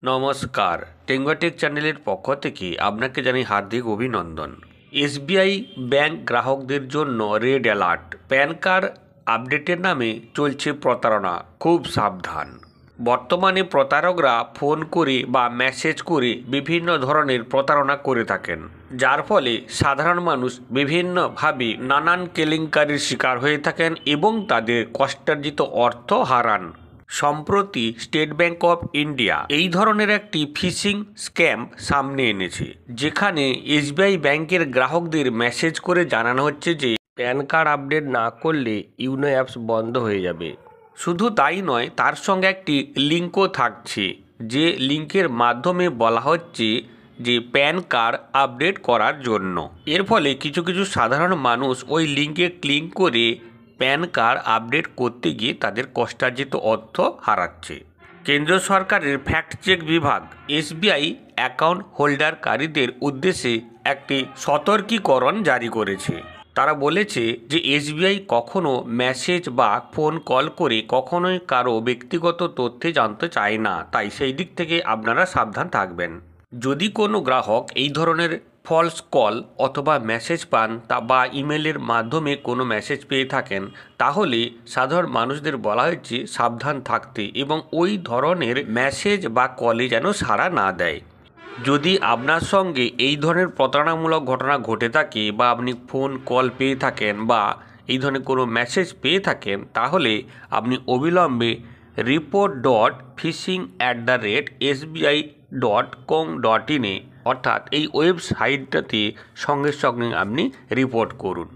নমস্কার, টেকবাটেক চ্যানেলের পক্ষ থেকে আপনাকে জানাই হার্দিক অভিনন্দন। এসবিআই ব্যাংক গ্রাহকদের জন্য রেড অ্যালার্ট। প্যান কার্ড আপডেটের নামে চলছে প্রতারণা, খুব সাবধান। বর্তমানে প্রতারকরা ফোন করে বা মেসেজ করে বিভিন্ন ধরনের প্রতারণা করে থাকেন, যার ফলে সাধারণ মানুষ বিভিন্নভাবে নানান কেলেঙ্কারির শিকার হয়ে থাকেন এবং তাদের কষ্টার্জিত অর্থ হারান। সম্প্রতি স্টেট ব্যাংক অফ ইন্ডিয়া এই ধরনের একটি ফিশিং স্ক্যাম সামনে এনেছে, যেখানে এসবিআই ব্যাংকের গ্রাহকদের মেসেজ করে জানানো হচ্ছে যে প্যান কার্ড আপডেট না করলে ইউনো অ্যাপস বন্ধ হয়ে যাবে। শুধু তাই নয়, তার সঙ্গে একটি লিঙ্কও থাকছে, যে লিঙ্কের মাধ্যমে বলা হচ্ছে যে প্যান কার্ড আপডেট করার জন্য। এর ফলে কিছু কিছু সাধারণ মানুষ ওই লিঙ্কে ক্লিক করে প্যান কার্ড আপডেট করতে গিয়ে তাদের কষ্টার্জিত অর্থ হারাচ্ছে। কেন্দ্র সরকারের ফ্যাক্ট চেক বিভাগ এসবিআই অ্যাকাউন্ট হোল্ডারকারীদের উদ্দেশ্যে একটি সতর্কীকরণ জারি করেছে। তারা বলেছে যে এসবিআই কখনো মেসেজ বা ফোন কল করে কখনোই কারো ব্যক্তিগত তথ্য জানতে চায় না, তাই সেই দিক থেকে আপনারা সাবধান থাকবেন। যদি কোনো গ্রাহক এই ধরনের ফলস কল অথবা মেসেজ পান বা ইমেলের মাধ্যমে কোনো মেসেজ পেয়ে থাকেন, তাহলে সাধারণ মানুষদের বলা হয়েছে সাবধান থাকতে এবং ওই ধরনের মেসেজ বা কলে যেন সাড়া না দেয়। যদি আপনার সঙ্গে এই ধরনের প্রতারণামূলক ঘটনা ঘটে থাকে বা আপনি ফোন কল পেয়ে থাকেন বা এই ধরনের কোনো মেসেজ পেয়ে থাকেন, তাহলে আপনি অবিলম্বে report.phishing@sbi.com.in অর্থাৎ এই ওয়েবসাইটটাতে সঙ্গে সঙ্গে আপনি রিপোর্ট করুন।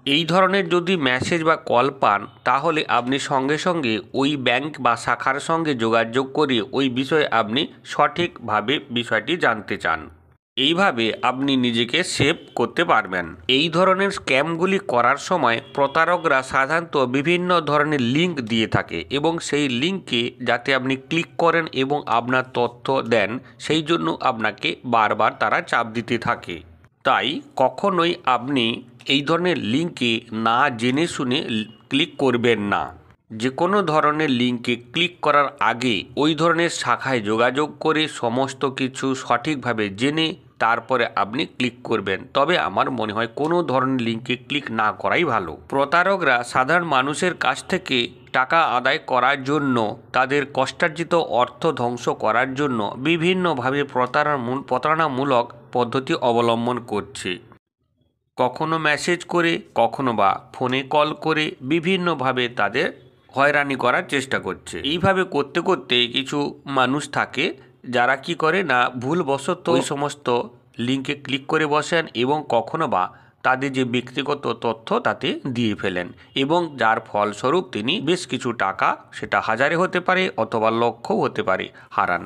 এই ধরনের যদি মেসেজ বা কল পান, তাহলে আপনি সঙ্গে সঙ্গে ওই ব্যাংক বা শাখার সঙ্গে যোগাযোগ করে ওই বিষয়ে আপনি সঠিকভাবে বিষয়টি জানতে চান। এইভাবে আপনি নিজেকে সেভ করতে পারবেন। এই ধরনের স্ক্যামগুলি করার সময় প্রতারকরা সাধারণত বিভিন্ন ধরনের লিঙ্ক দিয়ে থাকে এবং সেই লিঙ্কে যাতে আপনি ক্লিক করেন এবং আপনার তথ্য দেন, সেই জন্য আপনাকে বারবার তারা চাপ দিতে থাকে। তাই কখনোই আপনি এই ধরনের লিঙ্কে না জেনে শুনে ক্লিক করবেন না। যে কোনো ধরনের লিঙ্কে ক্লিক করার আগে ওই ধরনের শাখায় যোগাযোগ করে সমস্ত কিছু সঠিকভাবে জেনে তারপরে আপনি ক্লিক করবেন। তবে আমার মনে হয় কোনো ধরনের লিঙ্কে ক্লিক না করাই ভালো। প্রতারকরা সাধারণ মানুষের কাছ থেকে টাকা আদায় করার জন্য, তাদের কষ্টার্জিত অর্থ ধ্বংস করার জন্য বিভিন্নভাবে প্রতারণামূলক পদ্ধতি অবলম্বন করছে। কখনো মেসেজ করে, কখনো বা ফোনে কল করে বিভিন্নভাবে তাদের হয়রানি করার চেষ্টা করছে। এইভাবে করতে করতে কিছু মানুষ থাকে যারা কি করে না, ভুলবশত ওই সমস্ত লিঙ্কে ক্লিক করে বসেন এবং কখনো বা তাদের যে ব্যক্তিগত তথ্য তাতে দিয়ে ফেলেন এবং যার ফলস্বরূপ তিনি বেশ কিছু টাকা, সেটা হাজারে হতে পারে অথবা লক্ষও হতে পারে, হারান।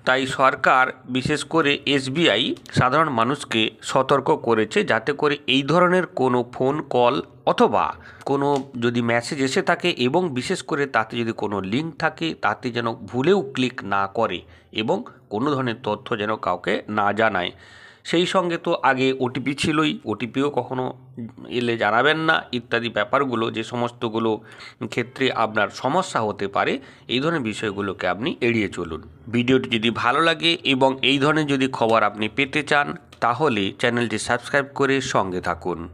তাই সরকার বিশেষ করে এসবিআই সাধারণ মানুষকে সতর্ক করেছে যাতে করে এই ধরনের কোনো ফোন কল অথবা কোনো যদি মেসেজ এসে থাকে এবং বিশেষ করে তাতে যদি কোনো লিঙ্ক থাকে, তাতে যেন ভুলেও ক্লিক না করে এবং কোনো ধরনের তথ্য যেন কাউকে না জানায়। সেই সঙ্গে তো আগে ওটিপি ছিলই, ওটিপিও কখনো এলে জানাবেন না, ইত্যাদি ব্যাপারগুলো যে সমস্তগুলো ক্ষেত্রে আপনার সমস্যা হতে পারে, এই ধরনের বিষয়গুলোকে আপনি এড়িয়ে চলুন। ভিডিওটি যদি ভালো লাগে এবং এই ধরনের যদি খবর আপনি পেতে চান, তাহলে চ্যানেলটি সাবস্ক্রাইব করে সঙ্গে থাকুন।